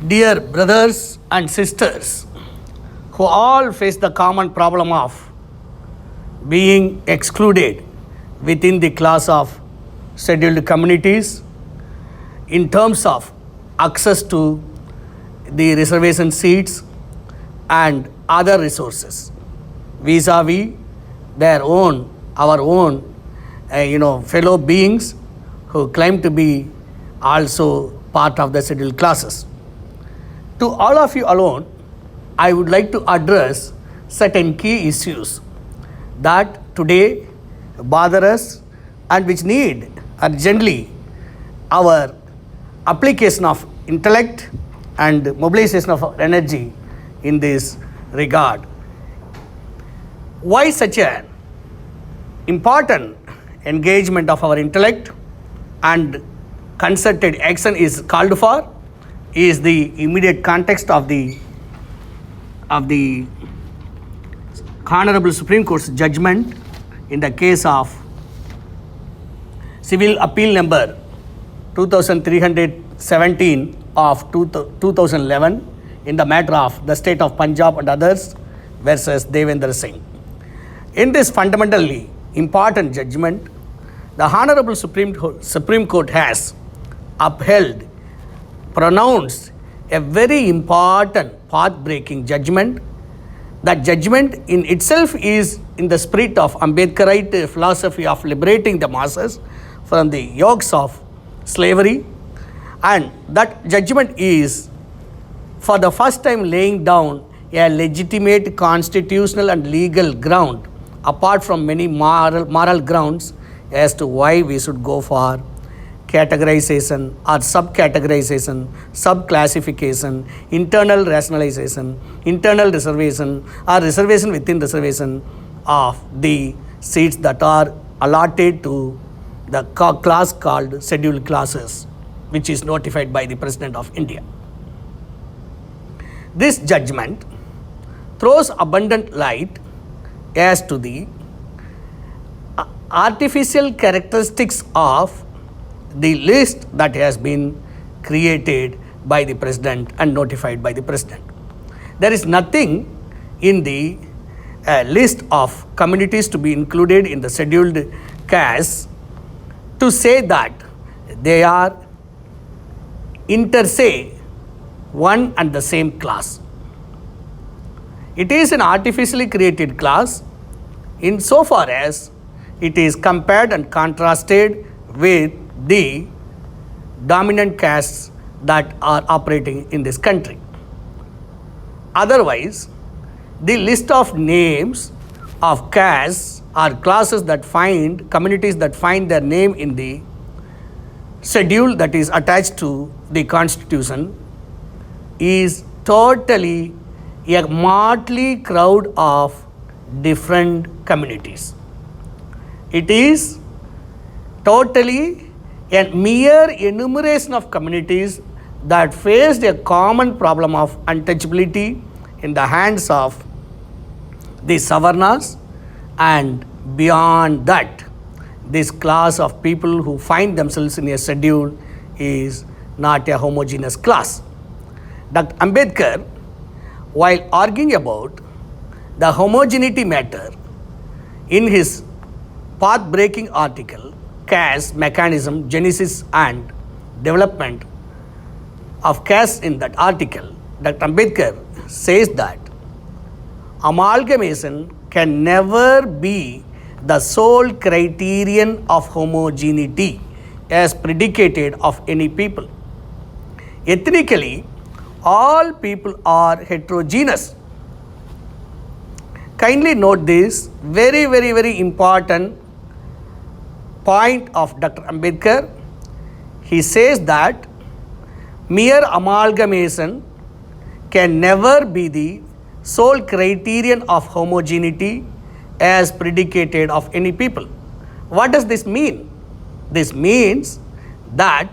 Dear brothers and sisters, who all face the common problem of being excluded within the class of scheduled communities in terms of access to the reservation seats and other resources vis-a-vis our own fellow beings who claim to be also part of the scheduled classes. To all of you alone, I would like to address certain key issues that today bother us and which need urgently our application of intellect and mobilization of energy in this regard. Why such an important engagement of our intellect and concerted action is called for is the immediate context of the Honorable Supreme Court's judgment in the case of Civil Appeal number 2317 of 2011 in the matter of the state of Punjab and others versus Devendra Singh. In this fundamentally important judgment, the Honorable Supreme Court has upheld, pronounced a very important path-breaking judgment. That judgment in itself is in the spirit of Ambedkarite philosophy of liberating the masses from the yokes of slavery, and that judgment is for the first time laying down a legitimate constitutional and legal ground apart from many moral grounds as to why we should go for categorization or subcategorization, subclassification, internal rationalization, internal reservation or reservation within reservation of the seats that are allotted to the class called scheduled classes, which is notified by the President of India. This judgment throws abundant light as to the artificial characteristics of the list that has been created by the President and notified by the President. There is nothing in the list of communities to be included in the scheduled caste to say that they are inter se one and the same class. It is an artificially created class insofar as it is compared and contrasted with the dominant castes that are operating in this country. Otherwise, the list of names of castes or classes that find, communities that find their name in the schedule that is attached to the Constitution is totally a motley crowd of different communities. It is totally a mere enumeration of communities that faced a common problem of untouchability in the hands of the Savarnas, and beyond that, this class of people who find themselves in a schedule is not a homogeneous class. Dr. Ambedkar, while arguing about the homogeneity matter in his path-breaking article, Caste Mechanism, Genesis and Development of Caste, in that article, Dr. Ambedkar says that amalgamation can never be the sole criterion of homogeneity as predicated of any people. Ethnically, all people are heterogeneous. Kindly note this very, very, very important point of Dr. Ambedkar. He says that mere amalgamation can never be the sole criterion of homogeneity as predicated of any people. What does this mean? This means that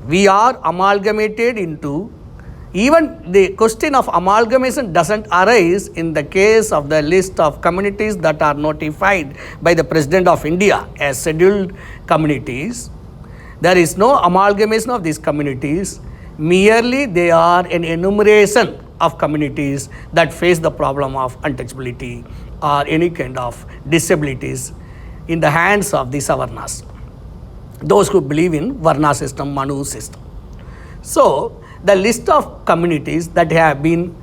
we are amalgamated into, even the question of amalgamation doesn't arise in the case of the list of communities that are notified by the President of India as scheduled communities. There is no amalgamation of these communities merely they are an enumeration of communities that face the problem of untouchability or any kind of disabilities in the hands of the Savarnas, those who believe in Varna system, Manu system. So, the list of communities that have been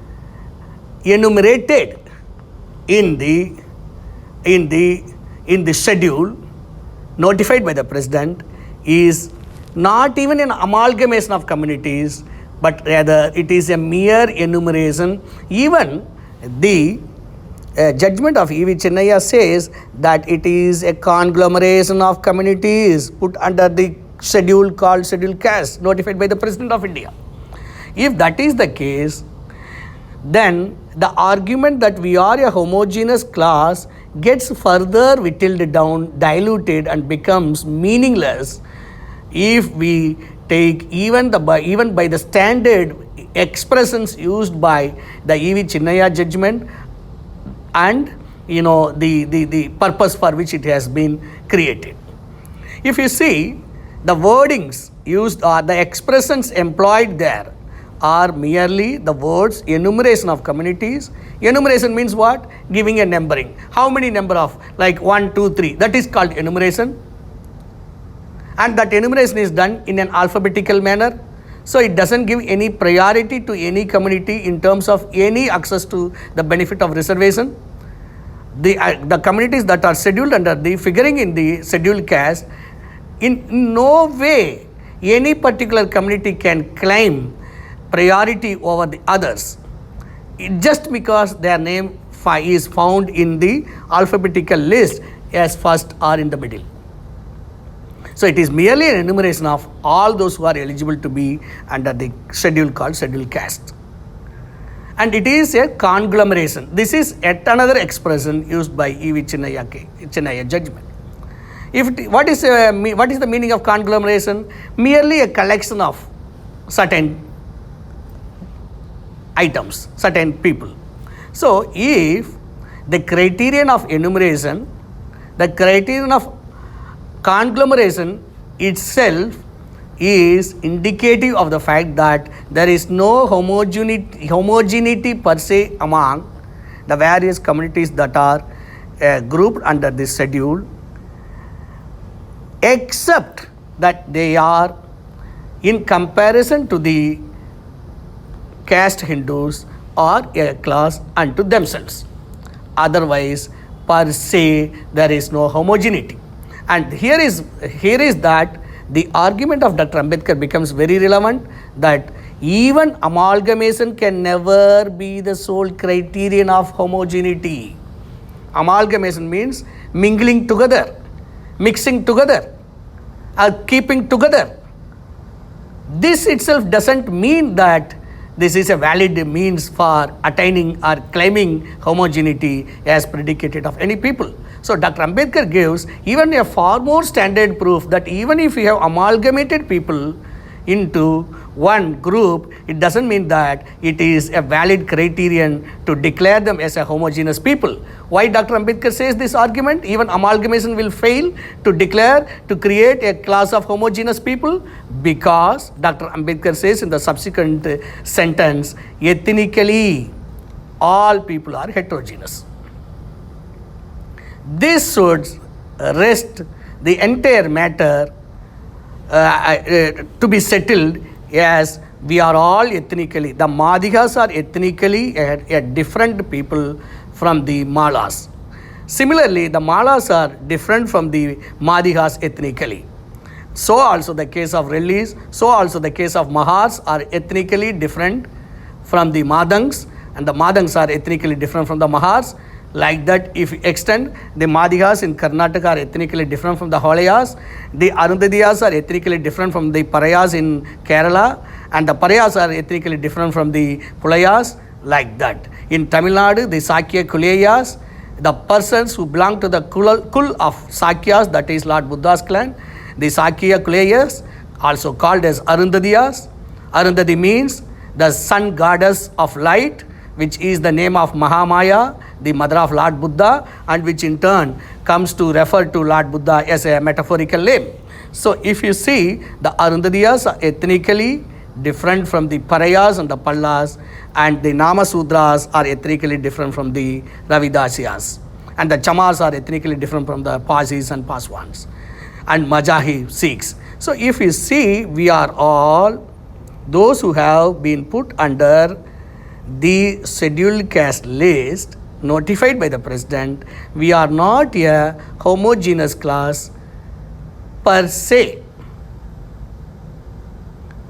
enumerated in the schedule notified by the president is not even an amalgamation of communities, but rather it is a mere enumeration. Even the judgment of E.V. Chinnaya says that it is a conglomeration of communities put under the schedule called schedule caste notified by the President of India. If that is the case, then the argument that we are a homogeneous class gets further whittled down, diluted, and becomes meaningless if we take even by the standard expressions used by the E.V. Chinnaya judgment and the purpose for which it has been created. If you see, the wordings used or the expressions employed there are merely the words enumeration of communities. Enumeration means what? Giving a numbering. How many number of, like 1, 2, 3, that is called enumeration. And that enumeration is done in an alphabetical manner. So it doesn't give any priority to any community in terms of any access to the benefit of reservation. The communities that are scheduled under the figuring in the scheduled caste, in no way any particular community can claim priority over the others just because their name is found in the alphabetical list as first or in the middle. So it is merely an enumeration of all those who are eligible to be under the schedule called schedule caste. And it is a conglomeration. This is yet another expression used by E.V. Chinnaya judgment. What is the meaning of conglomeration? Merely a collection of certain items, certain people. So if the criterion of enumeration, the criterion of conglomeration itself is indicative of the fact that there is no homogeneity per se among the various communities that are grouped under this schedule, except that they are in comparison to the caste Hindus or a class unto themselves. Otherwise, per se, there is no homogeneity. And here is that the argument of Dr. Ambedkar becomes very relevant, that even amalgamation can never be the sole criterion of homogeneity. Amalgamation means mingling together, mixing together, keeping together. This itself doesn't mean that this is a valid means for attaining or claiming homogeneity as predicated of any people. So Dr. Ambedkar gives even a far more standard proof that even if you have amalgamated people into one group, it doesn't mean that it is a valid criterion to declare them as a homogeneous people. Why Dr. Ambedkar says this argument? Even amalgamation will fail to create a class of homogeneous people, because Dr. Ambedkar says in the subsequent sentence, ethnically all people are heterogeneous. This should rest the entire matter to be settled as we are all ethnically, the Madhigas are ethnically a different people from the Malas. Similarly, the Malas are different from the Madhigas ethnically. So also the case of Rellis, so also the case of Mahars are ethnically different from the Madangs, and the Madangs are ethnically different from the Mahars. Like that, if you extend, the Madhigas in Karnataka are ethnically different from the Holayas, the Arundadiyas are ethnically different from the Parayas in Kerala, and the Parayas are ethnically different from the Pulayas, like that. In Tamil Nadu, the Sakya Kuleyas, the persons who belong to the Kul of Sakyas, that is Lord Buddha's clan, the Sakya Kuleyas, also called as Arundadiyas. Arundadi means the sun goddess of light, which is the name of Mahamaya, the mother of Lord Buddha, and which in turn comes to refer to Lord Buddha as a metaphorical name. So if you see, the Arundadiyas are ethnically different from the Parayas and the Pallas, and the Namasudras are ethnically different from the Ravidasyas, and the Chamars are ethnically different from the Parsis and Paswans, and Majahi Sikhs. So if you see, we are all those who have been put under the scheduled caste list notified by the president. We are not a homogeneous class per se.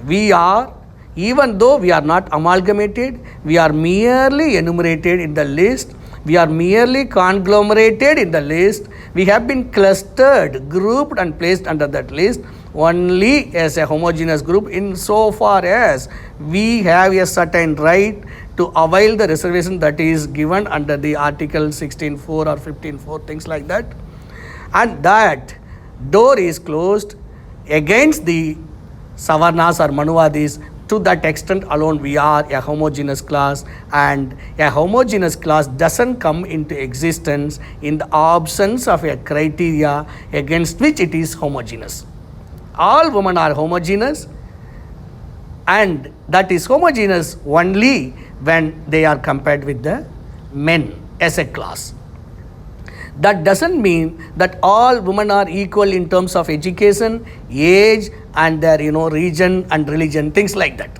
We are, even though we are not amalgamated, we are merely enumerated in the list, we are merely conglomerated in the list, we have been clustered, grouped and placed under that list only as a homogeneous group insofar as we have a certain right to avail the reservation that is given under the Article 16.4 or 15.4, things like that. And that door is closed against the Savarnas or Manuvadis. To that extent alone, we are a homogeneous class, and a homogeneous class doesn't come into existence in the absence of a criteria against which it is homogeneous. All women are homogeneous, and that is homogeneous only when they are compared with the men as a class. That doesn't mean that all women are equal in terms of education, age, and their region and religion, things like that.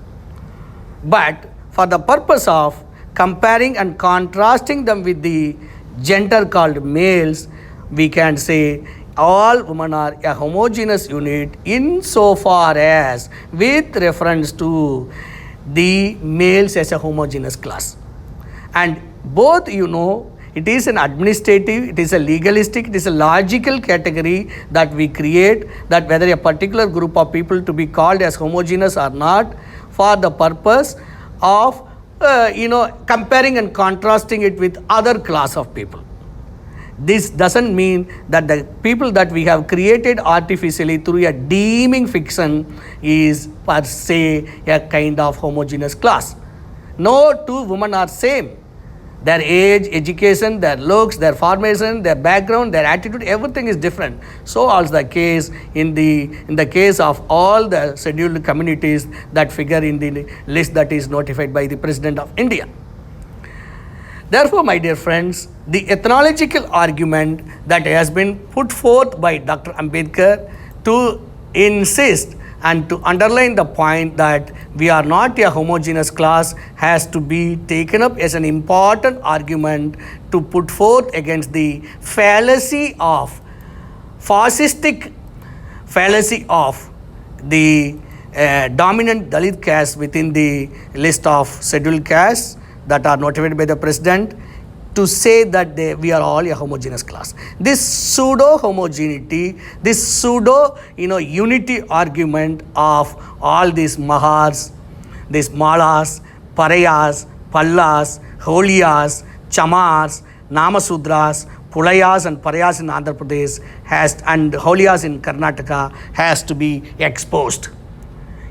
But for the purpose of comparing and contrasting them with the gender called males, we can say all women are a homogeneous unit insofar as with reference to the males as a homogeneous class. And both it is an administrative, it is a legalistic, it is a logical category that we create, that whether a particular group of people to be called as homogeneous or not, for the purpose of comparing and contrasting it with other class of people. This doesn't mean that the people that we have created artificially through a deeming fiction is per se a kind of homogeneous class. No two women are same. Their age, education, their looks, their formation, their background, their attitude, everything is different. So also the case in the case of all the scheduled communities that figure in the list that is notified by the President of India. Therefore, my dear friends, the ethnological argument that has been put forth by Dr. Ambedkar to insist and to underline the point that we are not a homogeneous class has to be taken up as an important argument to put forth against the fallacy of fascistic fallacy of the dominant Dalit caste within the list of scheduled castes that are notified by the president, to say that we are all a homogeneous class. This pseudo-homogeneity, this pseudo-unity argument of all these Mahars, these Malas, Parayas, Pallas, Holiyas, Chamars, Namasudras, Pulayas and Parayas in Andhra Pradesh and Holiyas in Karnataka has to be exposed.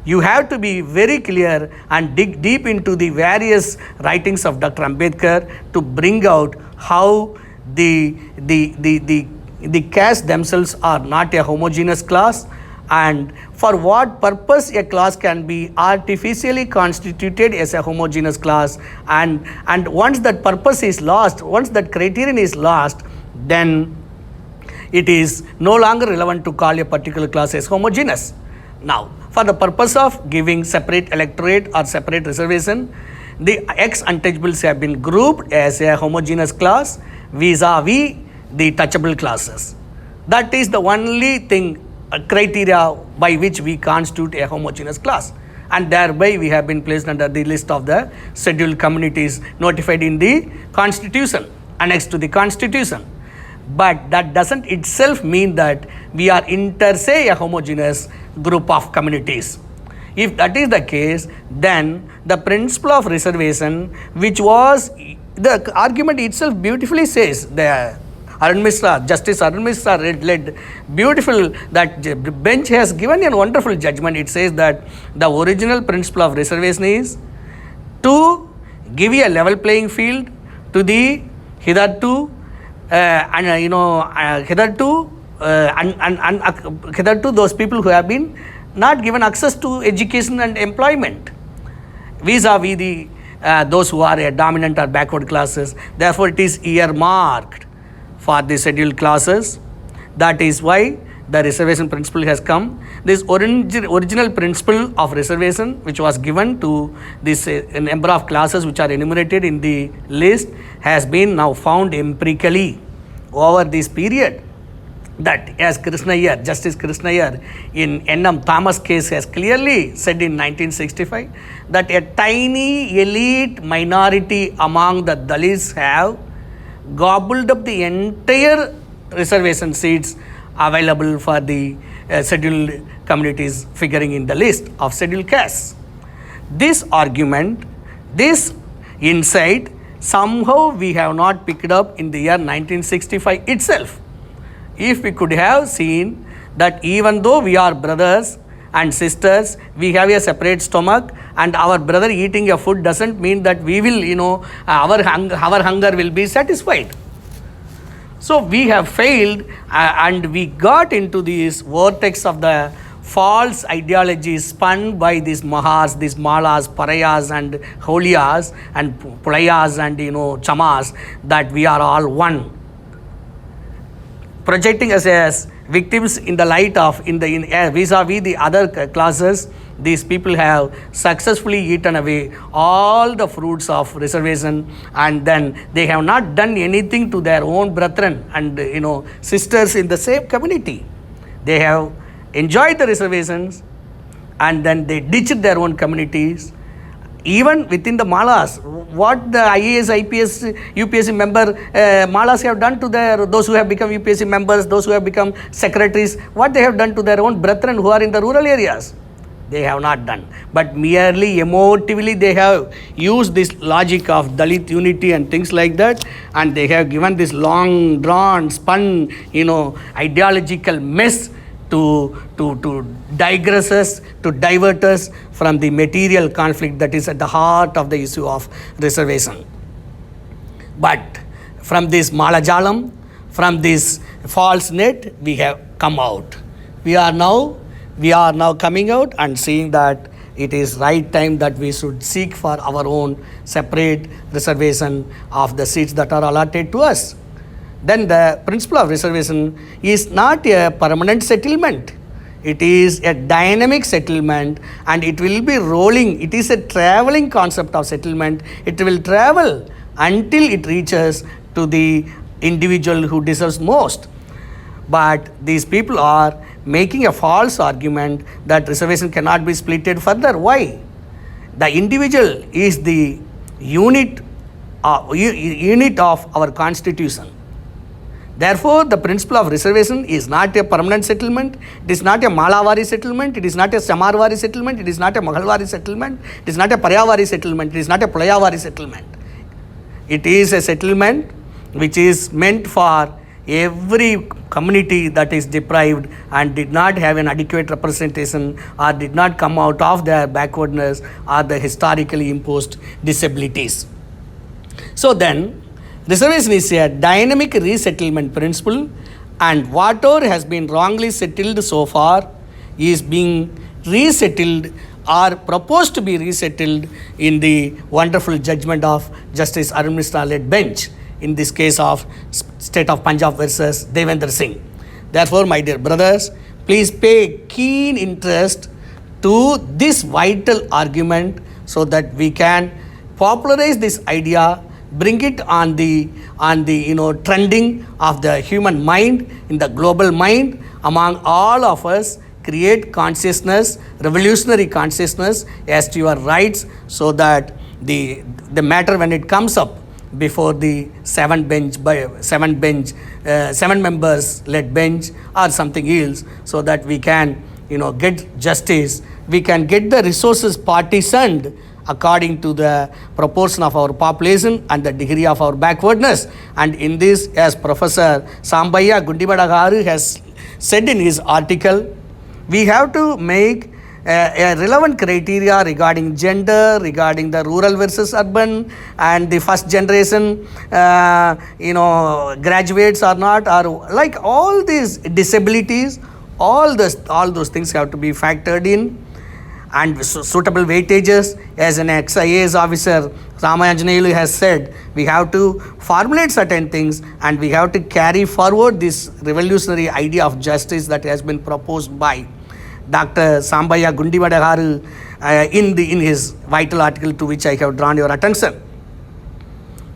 You have to be very clear and dig deep into the various writings of Dr. Ambedkar to bring out how the castes themselves are not a homogeneous class, and for what purpose a class can be artificially constituted as a homogeneous class, and once that purpose is lost, once that criterion is lost, then it is no longer relevant to call a particular class as homogeneous. Now, for the purpose of giving separate electorate or separate reservation, the ex-untouchables have been grouped as a homogeneous class vis-a-vis the touchable classes. That is the only thing, criteria by which we constitute a homogeneous class, and thereby we have been placed under the list of the scheduled communities notified in the constitution, annexed to the constitution. But that doesn't itself mean that we are inter se a homogeneous group of communities. If that is the case, then the principle of reservation, which was the argument itself beautifully says, the Arun Mishra, Justice Arun Mishra led beautiful, that bench has given a wonderful judgment. It says that the original principle of reservation is to give a level playing field to the hitherto hitherto those people who have been not given access to education and employment vis-a-vis the those who are dominant or backward classes. Therefore, it is earmarked for the scheduled classes. That is why the reservation principle has come. This original principle of reservation, which was given to this number of classes which are enumerated in the list, has been now found empirically over this period, that as Krishna Iyer, Justice Krishna Iyer in N.M. Thomas case has clearly said in 1965, that a tiny elite minority among the Dalits have gobbled up the entire reservation seats available for the scheduled communities figuring in the list of scheduled castes. This argument, this insight, somehow we have not picked up in the year 1965 itself. If we could have seen that even though we are brothers and sisters, we have a separate stomach, and our brother eating a food doesn't mean that we will, our hunger will be satisfied. So we have failed and we got into this vortex of the false ideologies spun by these mahas, these malas, parayas and holiyas and pulayas and chamas, that we are all one, projecting us as victims in the light of vis-a-vis the other classes. These people have successfully eaten away all the fruits of reservation, and then they have not done anything to their own brethren and sisters in the same community. They have enjoyed the reservations and then they ditched their own communities. Even within the malas, what the IAS, IPS, UPSC member malas have done to those who have become UPSC members, those who have become secretaries, what they have done to their own brethren who are in the rural areas, they have not done. But merely emotively they have used this logic of Dalit unity and things like that, and they have given this long drawn, spun, ideological mess to digress us, to divert us from the material conflict that is at the heart of the issue of reservation. But from this Malajalam, from this false net, we have come out. We are now coming out and seeing that it is right time that we should seek for our own separate reservation of the seats that are allotted to us. Then the principle of reservation is not a permanent settlement. It is a dynamic settlement, and it will be rolling. It is a traveling concept of settlement. It will travel until it reaches to the individual who deserves most. But these people are making a false argument that reservation cannot be splitted further. Why? The individual is the unit of our constitution. Therefore, the principle of reservation is not a permanent settlement. It is not a Malavari settlement. It is not a Samarvari settlement. It is not a Maghalvari settlement. It is not a Paryavari settlement. It is not a Pulayavari settlement. It is a settlement which is meant for every community that is deprived and did not have an adequate representation or did not come out of their backwardness or the historically imposed disabilities. So then, reservation is a dynamic resettlement principle, and whatever has been wrongly settled so far is being resettled or proposed to be resettled in the wonderful judgment of Justice Arun Mishra-led bench, in this case of State of Punjab versus Devendra Singh. Therefore, my dear brothers, please pay keen interest to this vital argument so that we can popularize this idea, bring it on the trending of the human mind, in the global mind, among all of us, create consciousness, revolutionary consciousness as to your rights, so that the matter, when it comes up before the seven members led bench or something else, so that we can get justice, we can get the resources partitioned according to the proportion of our population and the degree of our backwardness. And in this, as Professor Sambayya Gundibada Garu has said in his article, we have to make a relevant criteria regarding gender, regarding the rural versus urban, and the first generation graduates or not, or like all these disabilities, All those things have to be factored in, and suitable weightages. As an ex-IAS officer, Ramayanjaneyulu has said, we have to formulate certain things and we have to carry forward this revolutionary idea of justice that has been proposed by Dr. Sambaya Gundivadagaru in his vital article, to which I have drawn your attention.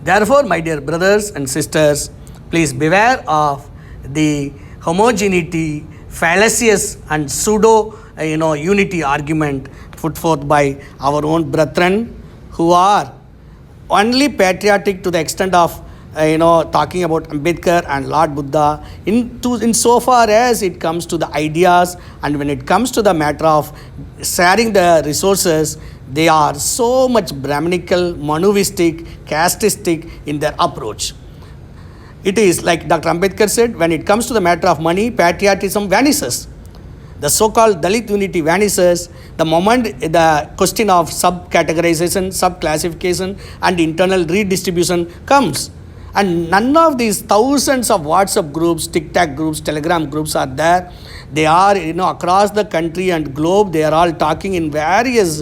Therefore, my dear brothers and sisters, please beware of the homogeneity, fallacious and pseudo unity argument put forth by our own brethren who are only patriotic to the extent of talking about Ambedkar and Lord Buddha in so far as it comes to the ideas, and when it comes to the matter of sharing the resources, they are so much Brahminical, monovistic, casteistic in their approach. It is like Dr. Ambedkar said, when it comes to the matter of money, patriotism vanishes. The so-called Dalit unity vanishes the moment the question of sub-categorization, sub-classification and internal redistribution comes. And none of these thousands of WhatsApp groups, TikTok groups, Telegram groups are there. They are, across the country and globe, they are all talking in various,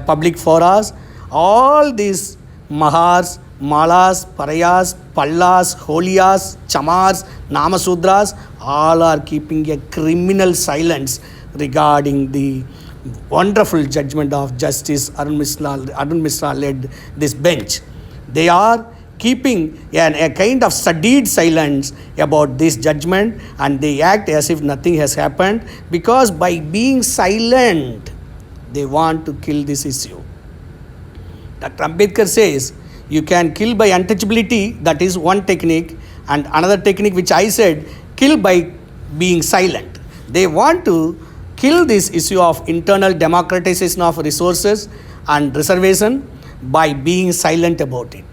public forums. All these Mahars, Malas, Parayas, Pallas, Holiyas, Chamars, Namasudras, all are keeping a criminal silence regarding the wonderful judgment of Justice Arun Mishra led this bench. They are keeping a kind of studied silence about this judgment, and they act as if nothing has happened, because by being silent, they want to kill this issue. Dr. Ambedkar says, you can kill by untouchability, that is one technique, and another technique which I said, kill by being silent. They want to kill this issue of internal democratization of resources and reservation by being silent about it.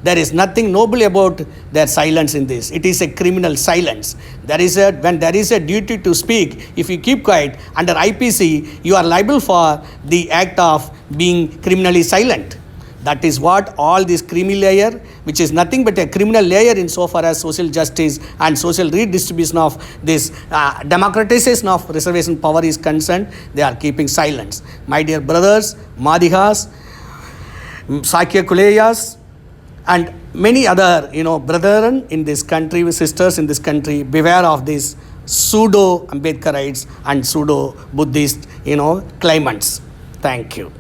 There is nothing noble about their silence in this. It is a criminal silence. When there is a duty to speak, if you keep quiet, under IPC, you are liable for the act of being criminally silent. That is what all this creamy layer, which is nothing but a criminal layer insofar as social justice and social redistribution of this democratization of reservation power is concerned, they are keeping silence. My dear brothers, Madhihas, Sakya Kuleyas, and many other, brethren in this country, sisters in this country, beware of these pseudo Ambedkarites and pseudo Buddhist, claimants. Thank you.